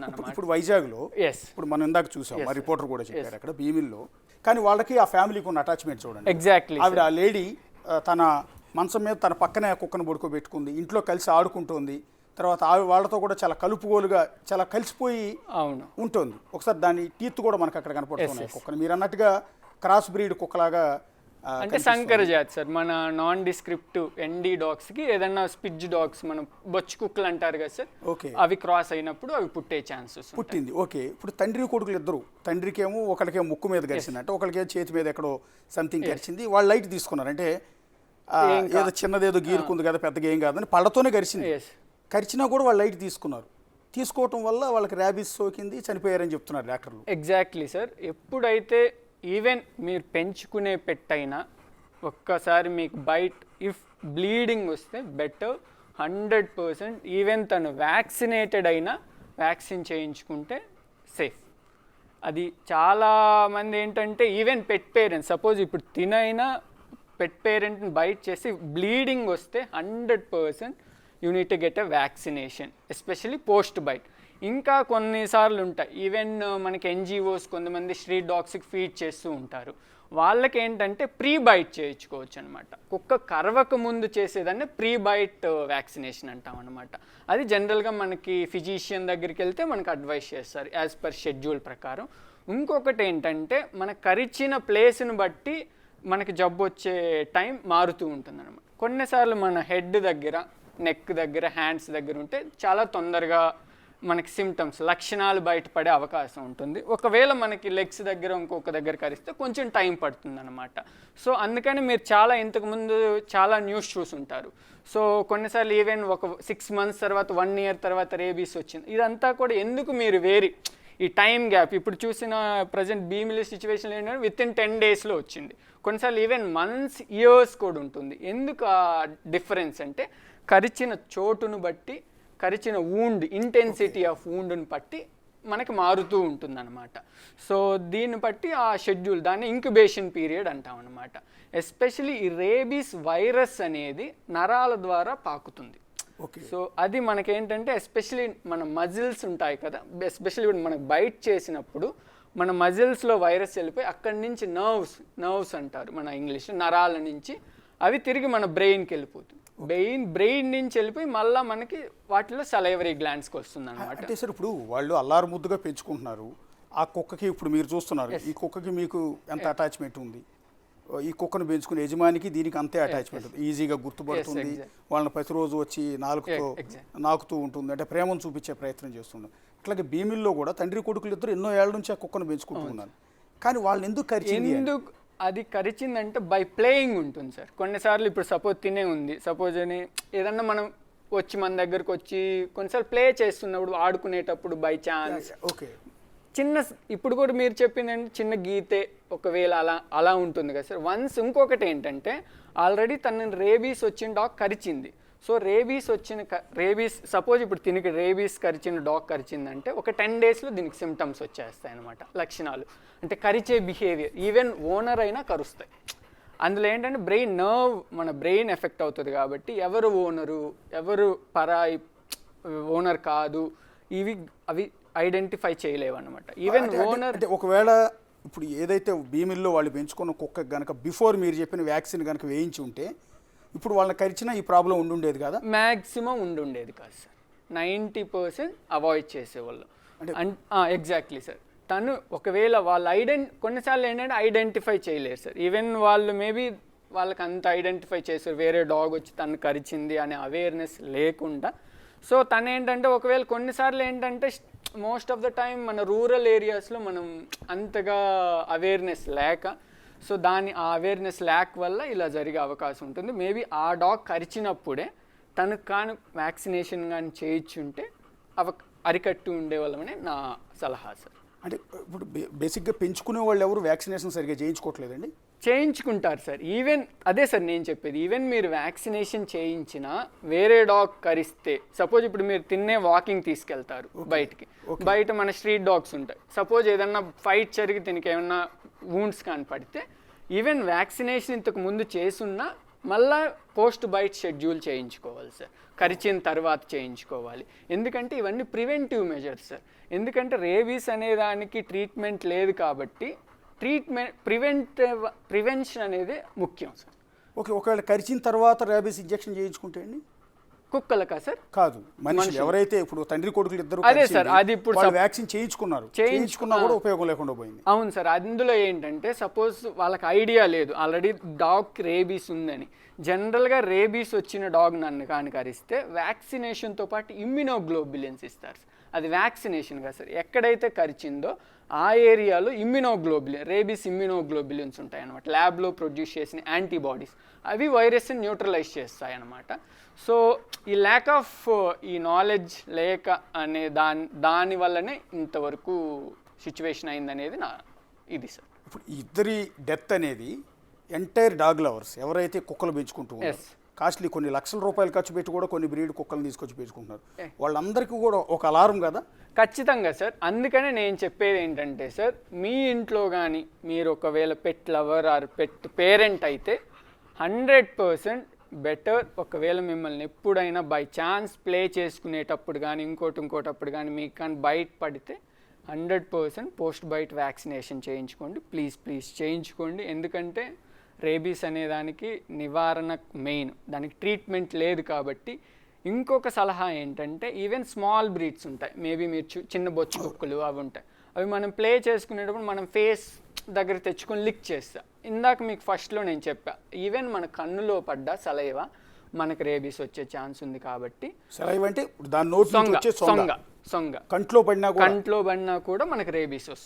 అన్నమాట. ఇప్పుడు వైజాగ్లో ఇప్పుడు మనం ఇందాక చూసాం, మా రిపోర్టర్ కూడా చెప్పారు అక్కడ భీమిల్లో, కానీ వాళ్ళకి ఆ ఫ్యామిలీకి ఉన్న అటాచ్మెంట్ చూడండి. ఎగ్జాక్ట్లీ. ఆవిడ ఆ లేడీ తన మంచం మీద తన పక్కనే ఆ కుక్కను పడుకోబెట్టుకుంది, ఇంట్లో కలిసి ఆడుకుంటుంది, తర్వాత వాళ్ళతో కూడా చాలా కలుపుగోలుగా చాలా కలిసిపోయి ఉంటుంది. ఒకసారి దాని టీత్ కూడా మనకు అక్కడ కనపడుతున్నాయి కుక్కను. మీరు అన్నట్టుగా క్రాస్ బ్రీడ్ కుక్కలాగా, అంటే సంకర జాతి సార్. మన నాన్ డిస్క్రిప్టివ్ ఎన్డీ డాగ్స్కి ఏదన్నా స్పిడ్జ్ డాగ్స్, మనం బొచ్చు కుక్కలు అంటారు కదా సార్, అవి క్రాస్ అయినప్పుడు అవి పుట్టే ఛాన్సెస్ పుట్టింది. ఓకే, ఇప్పుడు తండ్రి కొడుకులు ఇద్దరు, తండ్రికేమో ఒకరికేమో ముక్కు మీద గరిచిందంటే, ఒకరికేమో చేతి మీద ఎక్కడో సంథింగ్ గరిచింది, వాళ్ళు లైట్ తీసుకున్నారు. అంటే ఏదో చిన్నదేదో గీరుకుంది కదా, పెద్దగా ఏం కాదని పళ్ళతోనే గరిచింది. కరిచినా కూడా వాళ్ళు లైట్ తీసుకున్నారు. తీసుకోవటం వల్ల వాళ్ళకి ర్యాబీస్ సోకింది, చనిపోయారని చెప్తున్నారు డాక్టర్లు. Exactly sir. ఎప్పుడైతే ఈవెన్ మీరు పెంచుకునే పెట్టైనా ఒక్కసారి మీకు బైట్ ఇఫ్ బ్లీడింగ్ వస్తే బెటర్ 100%. ఈవెన్ తను వ్యాక్సినేటెడ్ అయినా వ్యాక్సిన్ చేయించుకుంటే సేఫ్. అది చాలామంది ఏంటంటే ఈవెన్ పెట్ పేరెంట్స్, సపోజ్ ఇప్పుడు తినైనా పెట్ పేరెంట్ని బైట్ చేసి బ్లీడింగ్ వస్తే 100% you need to get a vaccination, especially post byte. ఇంకా కొన్నిసార్లు ఉంటాయి, ఈవెన్ మనకి ఎన్జిఓస్ కొంతమంది స్ట్రీట్ డాగ్స్కి ఫీడ్ చేస్తూ ఉంటారు. వాళ్ళకి ఏంటంటే ప్రీ బైట్ చేయించుకోవచ్చు అనమాట. కుక్క కరవక ముందు చేసేదాన్ని ప్రీ బైట్ వ్యాక్సినేషన్ అంటాం అనమాట. అది జనరల్గా మనకి ఫిజిషియన్ దగ్గరికి వెళ్తే మనకు అడ్వైస్ చేస్తారు యాజ్ పర్ షెడ్యూల్ ప్రకారం. ఇంకొకటి ఏంటంటే మన కరిచిన ప్లేస్ని బట్టి మనకి జబ్బు వచ్చే టైం మారుతూ ఉంటుంది అనమాట. కొన్నిసార్లు మన హెడ్ దగ్గర, నెక్ దగ్గర, హ్యాండ్స్ దగ్గర ఉంటే చాలా తొందరగా మనకి సిమ్టమ్స్, లక్షణాలు బయటపడే అవకాశం ఉంటుంది. ఒకవేళ మనకి లెగ్స్ దగ్గర ఇంకొక దగ్గర కరిస్తే కొంచెం టైం పడుతుంది అనమాట. సో అందుకని మీరు ఇంతకుముందు చాలా న్యూస్ చూసుంటారు. సో కొన్నిసార్లు ఈవెన్ ఒక 6 months తర్వాత, 1 year తర్వాత రేబీస్ వచ్చింది. ఇదంతా కూడా ఎందుకు మీరు ఈ టైం గ్యాప్ ఇప్పుడు చూసిన ప్రజెంట్ భీమిలి సిచ్యువేషన్ ఏంటంటే వితిన్ 10 daysలో వచ్చింది. కొన్నిసార్లు ఈవెన్ మంత్స్, ఇయర్స్ కూడా ఉంటుంది. ఎందుకు ఆ డిఫరెన్స్ అంటే కరిచిన చోటును బట్టి, కరిచిన వూండ్, ఇంటెన్సిటీ ఆఫ్ వూండ్ని బట్టి మనకి మారుతూ ఉంటుందన్నమాట. సో దీన్ని బట్టి ఆ షెడ్యూల్, దాన్ని ఇంక్యుబేషన్ పీరియడ్ అంటాం అనమాట. ఎస్పెషలీ ఈ రేబీస్ వైరస్ అనేది నరాల ద్వారా పాకుతుంది. సో అది మనకేంటంటే ఎస్పెషలీ మన మజిల్స్ ఉంటాయి కదా, ఎస్పెషల్లీ మనకు బైట్ చేసినప్పుడు మన మజిల్స్లో వైరస్ వెళ్ళిపోయి అక్కడి నుంచి నర్వ్స్ అంటారు మన ఇంగ్లీష్లో, నరాల నుంచి అవి తిరిగి మన బ్రెయిన్కి వెళ్ళిపోతుంది. బ్రెయిన్ నుంచి వెళ్ళిపోయి మళ్ళీ మనకి వాటిలో సలైవరీ గ్లాండ్స్కి వస్తుంది అనమాట. అంటే సార్ ఇప్పుడు వాళ్ళు అల్లారు ముద్దుగా పెంచుకుంటున్నారు, ఆ కుక్కకి ఇప్పుడు మీరు చూస్తున్నారు, ఈ కుక్కకి మీకు ఎంత అటాచ్మెంట్ ఉంది, ఈ కుక్కను పెంచుకునే యజమానికి దీనికి అంతే అటాచ్మెంట్ ఉంది, ఈజీగా గుర్తుపడుతుంది, వాళ్ళని ప్రతిరోజు వచ్చి నాకుతూ ఉంటుంది, అంటే ప్రేమను చూపించే ప్రయత్నం చేస్తుంది. అట్లాగే భీమిల్లో కూడా తండ్రి కొడుకులు ఇద్దరు ఎన్నో ఏళ్ళ నుంచి ఆ కుక్కను పెంచుకుంటున్నారు, కానీ వాళ్ళని ఎందుకు కరిచింది? అది కరిచిందంటే బై ప్లేయింగ్ ఉంటుంది సార్. కొన్నిసార్లు ఇప్పుడు సపోజ్ తినే ఉంది, సపోజ్ అని ఏదన్నా మనం వచ్చి మన దగ్గరకు వచ్చి కొన్నిసార్లు ప్లే చేస్తున్నప్పుడు, ఆడుకునేటప్పుడు బై ఛాన్స్ చిన్న, ఇప్పుడు కూడా మీరు చెప్పిందంటే చిన్న గీతే ఒకవేళ అలా ఉంటుంది కదా సార్. వన్స్ ఇంకొకటి ఏంటంటే ఆల్రెడీ తనని రేబీస్ వచ్చిన డాగ్ కరిచింది. సో రేబీస్ సపోజ్ ఇప్పుడు దీనికి రేబీస్ కరిచిన డాగ్ కరిచిందంటే ఒక 10 daysలో దీనికి సిమ్టమ్స్ వచ్చేస్తాయి అనమాట, లక్షణాలు. అంటే కరిచే బిహేవియర్, ఈవెన్ ఓనర్ అయినా కరుస్తాయి. అందులో ఏంటంటే మన బ్రెయిన్ ఎఫెక్ట్ అవుతుంది కాబట్టి ఎవరు ఓనరు, ఎవరు పరాయి ఓనర్ కాదు, అవి ఐడెంటిఫై చేయలేవు అనమాట. ఈవెన్ ఓనర్ ఒకవేళ ఇప్పుడు ఏదైతే భీమిల్లో వాళ్ళు పెంచుకున్న కుక్క కనుక బిఫోర్ మీరు చెప్పిన వ్యాక్సిన్ కనుక వేయించి ఉంటే ఇప్పుడు వాళ్ళని కరిచినా ఈ ప్రాబ్లం ఉండుండేది కదా? మ్యాక్సిమం ఉండుండేది కాదు సార్. 90% అవాయిడ్ చేసేవాళ్ళు. Exactly sir. తను ఒకవేళ వాళ్ళు కొన్నిసార్లు ఏంటంటే ఐడెంటిఫై చేయలేరు సార్. ఈవెన్ వాళ్ళు మేబీ వాళ్ళకి అంత ఐడెంటిఫై చేశారు, వేరే డాగ్ వచ్చి తను కరిచింది అనే అవేర్నెస్ లేకుండా. సో తను ఏంటంటే ఒకవేళ కొన్నిసార్లు ఏంటంటే మోస్ట్ ఆఫ్ ద టైం మన రూరల్ ఏరియాస్లో మనం అంతగా అవేర్నెస్ లేక, సో ఆ అవేర్నెస్ ల్యాక్ వల్ల ఇలా జరిగే అవకాశం ఉంటుంది. మేబీ ఆ డాగ్ కరిచినప్పుడే తనకు కానీ వ్యాక్సినేషన్ కానీ చేయించుంటే అరికట్టు ఉండేవాళ్ళమని నా సలహా సార్. అంటే ఇప్పుడు బేసిక్గా పెంచుకునే వాళ్ళు ఎవరు వ్యాక్సినేషన్ సరిగ్గా చేయించుకోవట్లేదండి? చేయించుకుంటారు సార్. ఈవెన్ అదే సార్ నేను చెప్పేది, ఈవెన్ మీరు వ్యాక్సినేషన్ చేయించినా వేరే డాగ్ కరిస్తే, సపోజ్ ఇప్పుడు మీరు తిన్నే వాకింగ్ తీసుకెళ్తారు బయటికి, బయట మన స్ట్రీట్ డాగ్స్ ఉంటాయి, సపోజ్ ఏదన్నా ఫైట్ జరిగి దీనికి ఏమన్నా వూండ్స్ కానీ పడితే ఈవెన్ వ్యాక్సినేషన్ ఇంతకు ముందు చేసున్నా మళ్ళా పోస్ట్ బైట్ షెడ్యూల్ చేయించుకోవాలి సార్, కరిచిన తర్వాత చేయించుకోవాలి. ఎందుకంటే ఇవన్నీ ప్రివెంటివ్ మెజర్స్ సార్. ఎందుకంటే రేబీస్ అనే దానికి ట్రీట్మెంట్ లేదు కాబట్టి ప్రివెన్షన్ అనేది ముఖ్యం సార్. ఓకే, ఒకవేళ కరిచిన తర్వాత ర్యాబీస్ ఇంజెక్షన్ చేయించుకుంటే అండి? కుక్కలకా సార్? కాదు, మనుషులు ఎవరైతే ఇప్పుడు తండ్రి కొడుకులు ఇద్దరు అదే సార్, అది ఇప్పుడు వ్యాక్సిన్ చేయించుకున్నా కూడా ఉపయోగం లేకుండా పోయింది. అవును సార్, అందులో ఏంటంటే సపోజ్ వాళ్ళకి ఐడియా లేదు ఆల్రెడీ డాగ్ రేబీస్ ఉందని. జనరల్గా రేబీస్ వచ్చిన డాగ్ నన్ను కానీ కరిస్తే వ్యాక్సినేషన్తో పాటు ఇమ్యునోగ్లోబులిన్స్ ఇస్తారు. అది వ్యాక్సినేషన్ కదా సార్. ఎక్కడైతే కరిచిందో ఆ ఏరియాలో రేబీస్ ఇమ్యునోగ్లోబులిన్స్ ఉంటాయన్నమాట. ల్యాబ్లో ప్రొడ్యూస్ చేసిన యాంటీబాడీస్ అవి వైరస్ని న్యూట్రలైజ్ చేస్తాయన్నమాట. సో ఈ ల్యాక్ ఆఫ్ ఈ నాలెడ్జ్ లేక అనే దాని వల్లనే ఇంతవరకు సిచ్యువేషన్ అయిందనేది ఇది సార్. ఇప్పుడు ఈ ఇద్దరి డెత్ అనేది ఎంటైర్ డాగ్ లవర్స్ ఎవరైతే కుక్కలు పెంచుకుంటూ ఉన్నారు, కాస్ట్లీ కొన్ని లక్షల రూపాయలు ఖర్చు పెట్టి కూడా కొన్ని బ్రీడ్ కుక్కలను తీసుకొచ్చి పెంచుకుంటున్నారు, వాళ్ళందరికీ కూడా ఒక అలారం కదా? ఖచ్చితంగా సార్. అందుకనే నేను చెప్పేది ఏంటంటే సార్, మీ ఇంట్లో కానీ మీరు ఒకవేళ పెట్ లవర్ ఆర్ పెట్ పేరెంట్ అయితే 100% బెటర్. ఒకవేళ మిమ్మల్ని ఎప్పుడైనా బై ఛాన్స్ ప్లే చేసుకునేటప్పుడు కానీ ఇంకోటప్పుడు కానీ మీకు కానీ బైట్ పడితే 100% పోస్ట్ బైట్ వ్యాక్సినేషన్ చేయించుకోండి. ప్లీజ్ చేయించుకోండి. ఎందుకంటే రేబీస్ అనే దానికి నివారణ మెయిన్, దానికి ట్రీట్మెంట్ లేదు కాబట్టి. ఇంకొక సలహా ఏంటంటే ఈవెన్ స్మాల్ బ్రీడ్స్ ఉంటాయి, మేబీ మీరు చిన్న బొచ్చు కుక్కలు అవి ఉంటాయి, అవి మనం ప్లే చేసుకునేటప్పుడు మనం ఫేస్ దగ్గర తెచ్చుకొని లిక్ చేస్తా. ఇందాక మీకు ఫస్ట్లో నేను చెప్పా, ఈవెన్ మన కన్నులో పడ్డ సలైవా మనకు రేబీస్ వచ్చే ఛాన్స్ ఉంది కాబట్టి. సలైవా అంటే దాని నోట్ నుంచి వచ్చే సొంగ సొంగ కంట్లో పడినా కూడా మనకు రేబీస్ వస్తుంది.